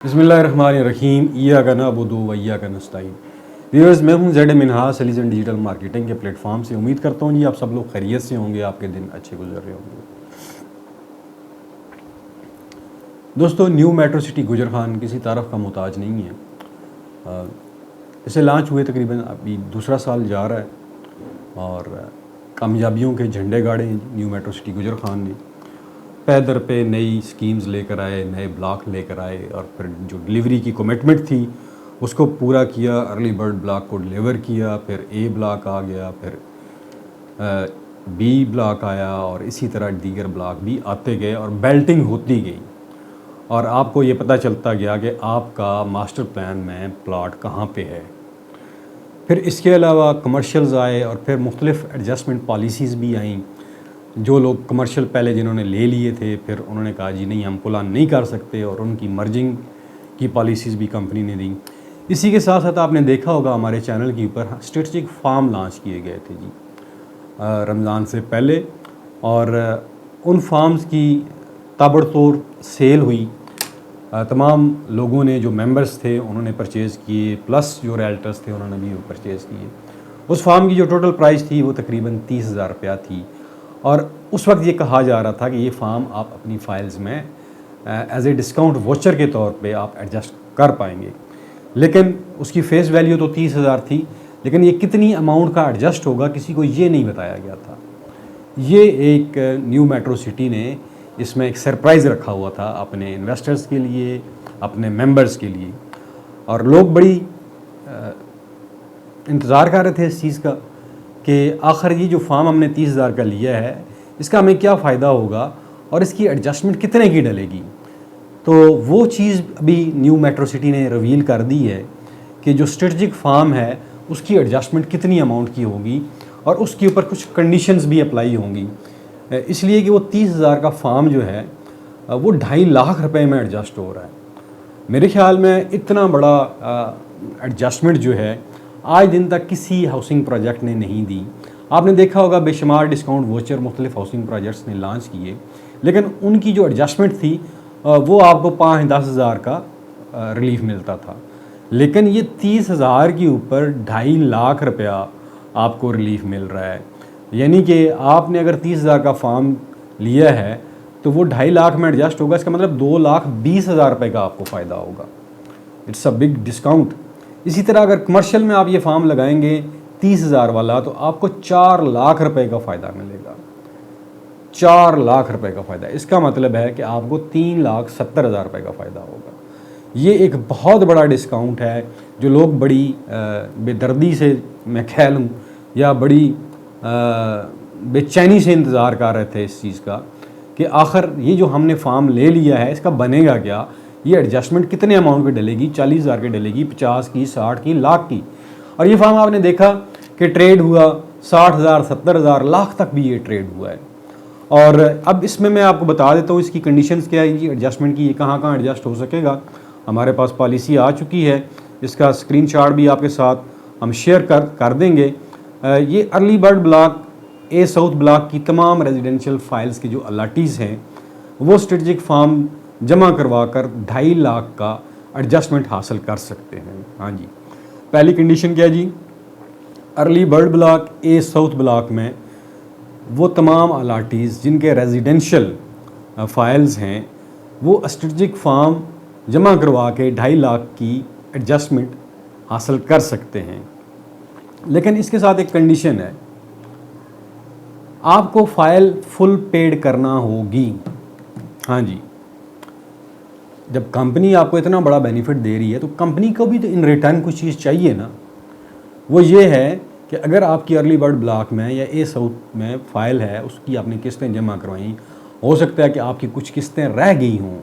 बिस्मिल्लाहिर्रहमानिर्रहीम इय्याका नअबुदु व इय्याका नस्तईन। व्यूअर्स, मैं हूं ज़ैड मिनहाज सलीज़न डिजिटल मार्केटिंग के प्लेटफॉर्म से। उम्मीद करता हूं जी आप सब लोग खैरियत से होंगे, आपके दिन अच्छे गुजर रहे होंगे। दोस्तों, न्यू मेट्रो सिटी गुजर खान किसी तारफ़ का मोहताज नहीं है। इसे लॉन्च हुए तकरीबन अभी दूसरा साल जा रहा है और कामयाबियों के झंडे गाड़े न्यू मेट्रो सिटी गुजर खान ने। पैदर पे नई स्कीम्स लेकर आए, नए ब्लॉक लेकर आए और फिर जो डिलीवरी की कमिटमेंट थी उसको पूरा किया। अर्ली बर्ड ब्लॉक को डिलीवर किया, फिर ए ब्लॉक आ गया, फिर बी ब्लॉक आया और इसी तरह दीगर ब्लॉक भी आते गए और बेल्टिंग होती गई और आपको ये पता चलता गया कि आपका मास्टर प्लान में प्लॉट कहाँ पे है। फिर इसके अलावा कमर्शियल्स आए और फिर मुख्तलिफ एडजस्टमेंट पॉलिसीज़ भी आईं। जो लोग कमर्शियल पहले जिन्होंने ले लिए थे, फिर उन्होंने कहा जी नहीं, हम पुलान नहीं कर सकते और उनकी मर्जिंग की पॉलिसीज़ भी कंपनी ने दी। इसी के साथ साथ आपने देखा होगा हमारे चैनल के ऊपर स्ट्रेटजिक फार्म लॉन्च किए गए थे जी रमज़ान से पहले, और उन फार्म्स की ताबड़तोड़ सेल हुई। तमाम लोगों ने, जो मेंबर्स थे उन्होंने परचेज़ किए, प्लस जो रियल्टर्स थे उन्होंने भी परचेज़ किए। उस फार्म की जो टोटल प्राइस थी वो तकरीबन 30,000 रुपया थी और उस वक्त ये कहा जा रहा था कि ये फार्म आप अपनी फ़ाइल्स में एज ए डिस्काउंट वोचर के तौर पे आप एडजस्ट कर पाएंगे। लेकिन उसकी फ़ेस वैल्यू तो 30,000 थी, लेकिन ये कितनी अमाउंट का एडजस्ट होगा किसी को ये नहीं बताया गया था। ये एक न्यू मेट्रो सिटी ने इसमें एक सरप्राइज़ रखा हुआ था अपने इन्वेस्टर्स के लिए, अपने मेंबर्स के लिए, और लोग बड़ी इंतज़ार कर रहे थे इस चीज़ का कि आखिर ये जो फार्म हमने 30,000 का लिया है इसका हमें क्या फ़ायदा होगा और इसकी एडजस्टमेंट कितने की डलेगी। तो वो चीज़ अभी न्यू मेट्रो सिटी ने रिवील कर दी है कि जो स्ट्रेटजिक फार्म है उसकी एडजस्टमेंट कितनी अमाउंट की होगी और उसके ऊपर कुछ कंडीशंस भी अप्लाई होंगी। इसलिए कि वो 30,000 का फार्म जो है वो 2.5 लाख रुपए में एडजस्ट हो रहा है। मेरे ख्याल में इतना बड़ा एडजस्टमेंट जो है आज दिन तक किसी हाउसिंग प्रोजेक्ट ने नहीं दी। आपने देखा होगा बेशुमार डिस्काउंट वोचर मुख्तलिफ हाउसिंग प्रोजेक्ट्स ने लॉन्च किए, लेकिन उनकी जो एडजस्टमेंट थी वो आपको 5-10 हज़ार का रिलीफ मिलता था। लेकिन ये 30,000 के ऊपर 2.5 लाख रुपया आपको रिलीफ मिल रहा है। यानी कि आपने अगर 30,000 का फार्म लिया है तो वो 2.5 लाख में एडजस्ट होगा, इसका मतलब 2,20,000 रुपये का आपको फ़ायदा होगा। It's a big discount. इसी तरह अगर कमर्शियल में आप ये फार्म लगाएंगे 30,000 वाला तो आपको 4 लाख रुपए का फ़ायदा मिलेगा। 4 लाख रुपए का फ़ायदा, इसका मतलब है कि आपको 3,70,000 रुपये का फ़ायदा होगा। ये एक बहुत बड़ा डिस्काउंट है जो लोग बड़ी बेदर्दी से, मैं कह लूँ, या बड़ी बेचैनी से इंतज़ार कर रहे थे इस चीज़ का कि आखिर ये जो हमने फार्म ले लिया है इसका बनेगा क्या, ये एडजस्टमेंट कितने अमाउंट की डलेगी, 40,000 की डलेगी, 50 की, 60 की, लाख की। और ये फार्म आपने देखा कि ट्रेड हुआ 60,000, 70,000, लाख तक भी ये ट्रेड हुआ है। और अब इसमें मैं आपको बता देता हूँ इसकी कंडीशंस क्या है जी एडजस्टमेंट की, ये कहाँ कहाँ एडजस्ट हो सकेगा। हमारे पास पॉलिसी आ चुकी है, इसका स्क्रीनशॉट भी आपके साथ हम शेयर कर देंगे। ये अर्ली बर्ड ब्लॉक, ए साउथ ब्लॉक की तमाम रेजिडेंशियल फाइल्स की जो अलाटीज़ हैं वो स्ट्रेटजिक फार्म जमा करवा कर 2.5 लाख का एडजस्टमेंट हासिल कर सकते हैं। हाँ जी, पहली कंडीशन क्या जी, अर्ली बर्ड ब्लॉक, ए साउथ ब्लॉक में वो तमाम अलाटीज़ जिनके रेजिडेंशियल फाइल्स हैं वो स्ट्रेटजिक फार्म जमा करवा के 2.5 लाख की एडजस्टमेंट हासिल कर सकते हैं। लेकिन इसके साथ एक कंडीशन है, आपको फ़ाइल फुल पेड करना होगी। हाँ जी, जब कंपनी आपको इतना बड़ा बेनिफिट दे रही है तो कंपनी को भी तो इन रिटर्न कुछ चीज़ चाहिए ना। वो ये है कि अगर आपकी अर्ली बर्ड ब्लॉक में या ए साउथ में फ़ाइल है, उसकी आपने किस्तें जमा करवाई, हो सकता है कि आपकी कुछ किस्तें रह गई हों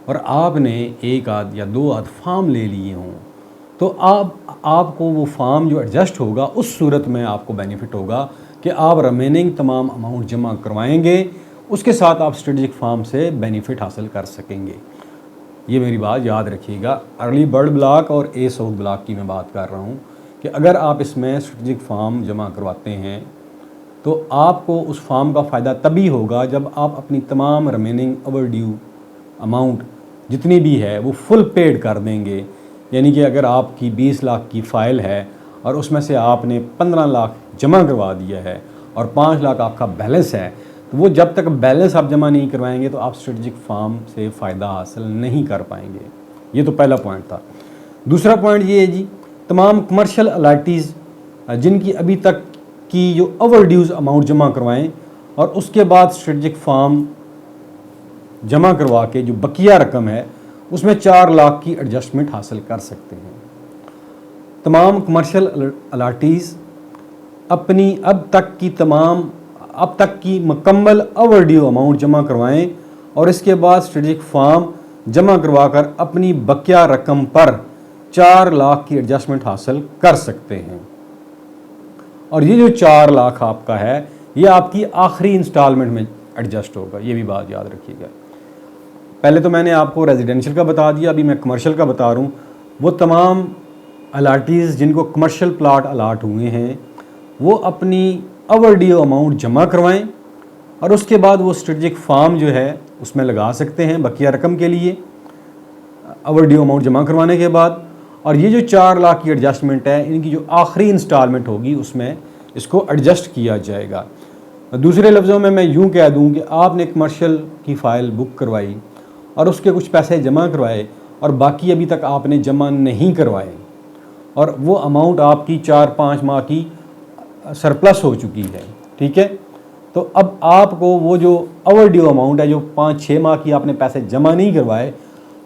और आपने एक आध या 2 आध फार्म ले लिए हों, तो आपको वो फार्म जो एडजस्ट होगा उस सूरत में आपको बेनिफिट होगा कि आप रिमेनिंग तमाम अमाउंट जमा करवाएंगे, उसके साथ आप स्ट्रेटजिक फार्म से बेनिफिट हासिल कर सकेंगे। ये मेरी बात याद रखिएगा। अर्ली बर्ड ब्लॉक और ए साउथ ब्लॉक की मैं बात कर रहा हूँ कि अगर आप इसमें स्ट्रेटजिक फार्म जमा करवाते हैं तो आपको उस फार्म का फ़ायदा तभी होगा जब आप अपनी तमाम रिमेनिंग ओवरड्यू अमाउंट जितनी भी है वो फुल पेड कर देंगे। यानी कि अगर आपकी 20 लाख की फ़ाइल है और उसमें से आपने 15 लाख जमा करवा दिया है और 5 लाख आपका बैलेंस है, तो वो जब तक बैलेंस आप जमा नहीं करवाएंगे तो आप स्ट्रेटजिक फार्म से फ़ायदा हासिल नहीं कर पाएंगे। ये तो पहला पॉइंट था। दूसरा पॉइंट ये है जी, तमाम कमर्शियल अलाटीज़ जिनकी अभी तक की जो ओवर ड्यूज़ अमाउंट जमा करवाएं और उसके बाद स्ट्रेटजिक फार्म जमा करवा के जो बकिया रकम है उसमें 4 लाख की एडजस्टमेंट हासिल कर सकते हैं। तमाम कमर्शियल अलाटीज़ अपनी अब तक की मुकम्मल ओवर ड्यू अमाउंट जमा करवाएं और इसके बाद स्ट्रेटजिक फार्म जमा करवाकर अपनी बकिया रकम पर 4 लाख की एडजस्टमेंट हासिल कर सकते हैं। और ये जो 4 लाख आपका है ये आपकी आखिरी इंस्टॉलमेंट में एडजस्ट होगा, ये भी बात याद रखिएगा। पहले तो मैंने आपको रेजिडेंशियल का बता दिया, अभी मैं कमर्शियल का बता रहा हूँ। वो तमाम अलाटीज़ जिनको कमर्शियल प्लाट अलाट हुए हैं वो अपनी ओवर ड्यू अमाउंट जमा करवाएं और उसके बाद वो स्ट्रेटजिक फार्म जो है उसमें लगा सकते हैं बकिया रकम के लिए ओवर ड्यू अमाउंट जमा करवाने के बाद। और ये जो 4 लाख की एडजस्टमेंट है इनकी जो आखिरी इंस्टॉलमेंट होगी उसमें इसको एडजस्ट किया जाएगा। दूसरे लफ्ज़ों में मैं यूँ कह दूँ कि आपने कमर्शियल की फ़ाइल बुक करवाई और उसके कुछ पैसे जमा करवाए और बाकी अभी तक आपने जमा नहीं करवाए और वो अमाउंट आपकी 4-5 माह की सरप्लस हो चुकी है, ठीक है। तो अब आपको वो जो ओवर ड्यू अमाउंट है, जो 5-6 माह की आपने पैसे जमा नहीं करवाए,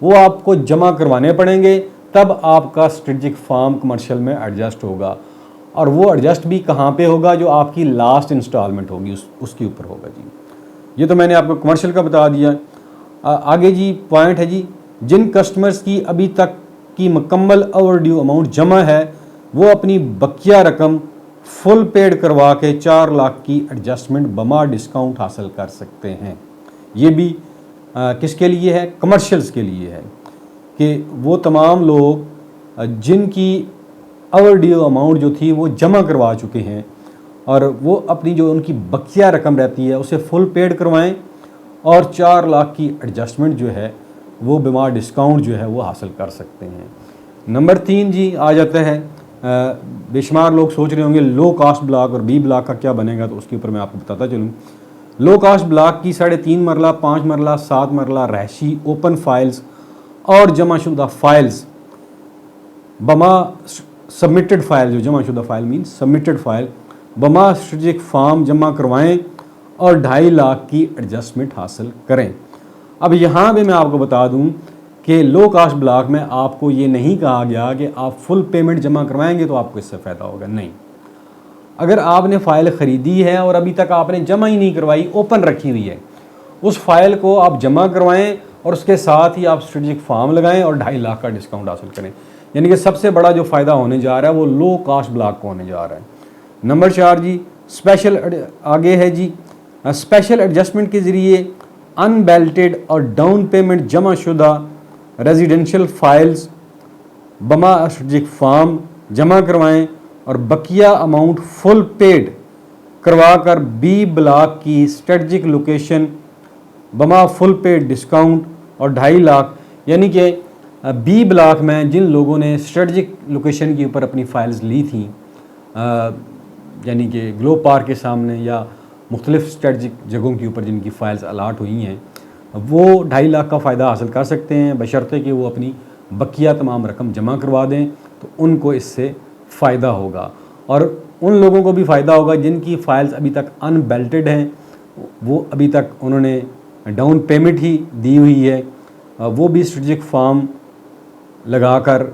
वो आपको जमा करवाने पड़ेंगे, तब आपका स्ट्रेटजिक फार्म कमर्शियल में एडजस्ट होगा। और वो एडजस्ट भी कहाँ पे होगा, जो आपकी लास्ट इंस्टॉलमेंट होगी उसके ऊपर होगा जी। ये तो मैंने आपको कमर्शियल का बता दिया। आगे जी पॉइंट है जी, जिन कस्टमर्स की अभी तक की मुकम्मल ओवर ड्यू अमाउंट जमा है वो अपनी बकिया रकम फुल पेड करवा के 4 लाख की एडजस्टमेंट बमा डिस्काउंट हासिल कर सकते हैं। ये भी किसके लिए है, कमर्शियल्स के लिए है कि वो तमाम लोग जिनकी ओवर ड्यू अमाउंट जो थी वो जमा करवा चुके हैं और वो अपनी जो उनकी बकिया रकम रहती है उसे फुल पेड करवाएं और 4 लाख की एडजस्टमेंट जो है वो बिमा डिस्काउंट जो है वो हासिल कर सकते हैं। नंबर 3 जी आ जाता है, बेशुमार लोग सोच रहे होंगे लो कास्ट ब्लॉक और बी ब्लॉक का क्या बनेगा, तो उसके ऊपर मैं आपको बताता चलूँ। लो कास्ट ब्लॉक की 3.5 मरला, 5 मरला, 7 मरला रहशी ओपन फाइल्स और जमाशुदा फाइल्स बमा सबमिटेड फाइल, जो जमाशुदा फाइल मीन सबमिटेड फाइल बमा स्ट्रेटजिक फार्म जमा करवाएं और 2.5 लाख की एडजस्टमेंट हासिल करें। अब यहाँ पे मैं आपको बता दूँ कि लो कास्ट ब्लॉक में आपको ये नहीं कहा गया कि आप फुल पेमेंट जमा करवाएंगे तो आपको इससे फ़ायदा होगा, नहीं। अगर आपने फ़ाइल ख़रीदी है और अभी तक आपने जमा ही नहीं करवाई, ओपन रखी हुई है, उस फाइल को आप जमा करवाएं और उसके साथ ही आप स्ट्रेटजिक फार्म लगाएं और 2.5 लाख का डिस्काउंट हासिल करें। यानी कि सबसे बड़ा जो फ़ायदा होने जा रहा है वो लो कास्ट ब्लॉक को होने जा रहा है। नंबर 4 जी स्पेशल आगे है जी, स्पेशल एडजस्टमेंट के ज़रिए अनबैलेटेड और डाउन पेमेंट जमा शुदा रेजिडेंशियल फाइल्स बमा स्ट्रेटजिक फार्म जमा करवाएं और बकिया अमाउंट फुल पेड करवाकर बी ब्लॉक की स्ट्रेटजिक लोकेशन बमा फुल पेड डिस्काउंट और 2.5 लाख। यानी कि बी ब्लॉक में जिन लोगों ने स्ट्रेटजिक लोकेशन के ऊपर अपनी फ़ाइल्स ली थी, यानी कि ग्लोब पार्क के सामने या मुख्तलिफ स्ट्रेटजिक जगहों के ऊपर जिनकी फ़ाइल्स अलाट हुई हैं, वो 2.5 लाख का फ़ायदा हासिल कर सकते हैं, बशर्ते कि वो अपनी बकिया तमाम रकम जमा करवा दें, तो उनको इससे फ़ायदा होगा। और उन लोगों को भी फ़ायदा होगा जिनकी फ़ाइल्स अभी तक अनबैलेटेड हैं, वो अभी तक उन्होंने डाउन पेमेंट ही दी हुई है, वो भी स्ट्रेटजिक फार्म लगाकर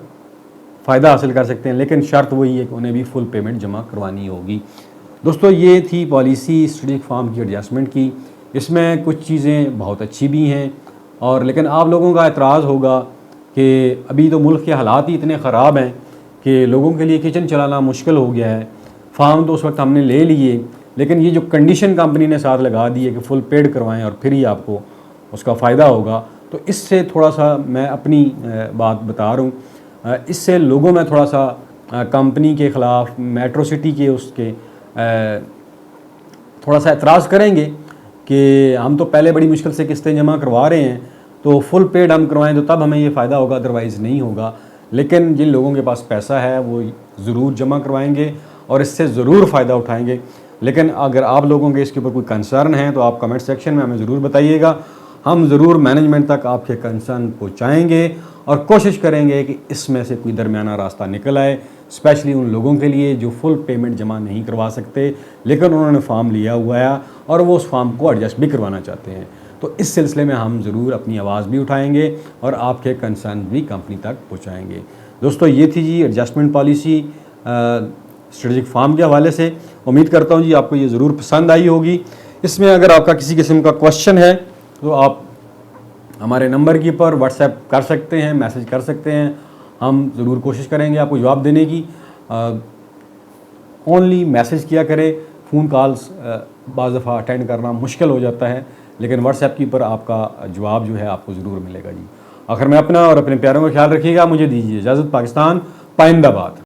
फ़ायदा हासिल कर सकते हैं, लेकिन शर्त वही है कि उन्हें भी फुल पेमेंट जमा करवानी होगी। दोस्तों ये थी पॉलिसी स्ट्रेटजिक फार्म की एडजस्टमेंट की। इसमें कुछ चीज़ें बहुत अच्छी भी हैं और लेकिन आप लोगों का एतराज़ होगा कि अभी तो मुल्क के हालात ही इतने ख़राब हैं कि लोगों के लिए किचन चलाना मुश्किल हो गया है। फार्म तो उस वक्त हमने ले लिए, लेकिन ये जो कंडीशन कंपनी ने साथ लगा दी है कि फुल पेड करवाएं और फिर ही आपको उसका फ़ायदा होगा, तो इससे थोड़ा सा मैं अपनी बात बता रहा हूँ, इससे लोगों में थोड़ा सा कंपनी के ख़िलाफ़ मेट्रो सिटी के उसके थोड़ा सा एतराज़ करेंगे कि हम तो पहले बड़ी मुश्किल से किस्तें जमा करवा रहे हैं, तो फुल पेड हम करवाएं तो तब हमें ये फ़ायदा होगा, अदरवाइज़ नहीं होगा। लेकिन जिन लोगों के पास पैसा है वो ज़रूर जमा करवाएंगे और इससे ज़रूर फ़ायदा उठाएंगे। लेकिन अगर आप लोगों के इसके ऊपर कोई कंसर्न है तो आप कमेंट सेक्शन में हमें ज़रूर बताइएगा। हम ज़रूर मैनेजमेंट तक आपके कंसर्न पहुँचाएँगे और कोशिश करेंगे कि इसमें से कोई दरमियाना रास्ता निकल आए, स्पेशली उन लोगों के लिए जो फुल पेमेंट जमा नहीं करवा सकते लेकिन उन्होंने फॉर्म लिया हुआ है और वो उस फॉर्म को एडजस्ट भी करवाना चाहते हैं। तो इस सिलसिले में हम ज़रूर अपनी आवाज़ भी उठाएंगे और आपके कंसर्न भी कंपनी तक पहुंचाएंगे। दोस्तों ये थी जी एडजस्टमेंट पॉलिसी स्ट्रेटेजिक फार्म के हवाले से। उम्मीद करता हूँ जी आपको ये ज़रूर पसंद आई होगी। इसमें अगर आपका किसी किस्म का क्वेश्चन है तो आप हमारे नंबर के ऊपर व्हाट्सएप कर सकते हैं, मैसेज कर सकते हैं। हम ज़रूर कोशिश करेंगे आपको जवाब देने की। ओनली मैसेज किया करें, फ़ोन कॉल्स बाज़ दफ़ा अटेंड करना मुश्किल हो जाता है, लेकिन व्हाट्सएप के ऊपर आपका जवाब जो है आपको ज़रूर मिलेगा जी। आखिर में अपना और अपने प्यारों का ख्याल रखिएगा। मुझे दीजिए इजाज़त। पाकिस्तान पाइंदाबाद।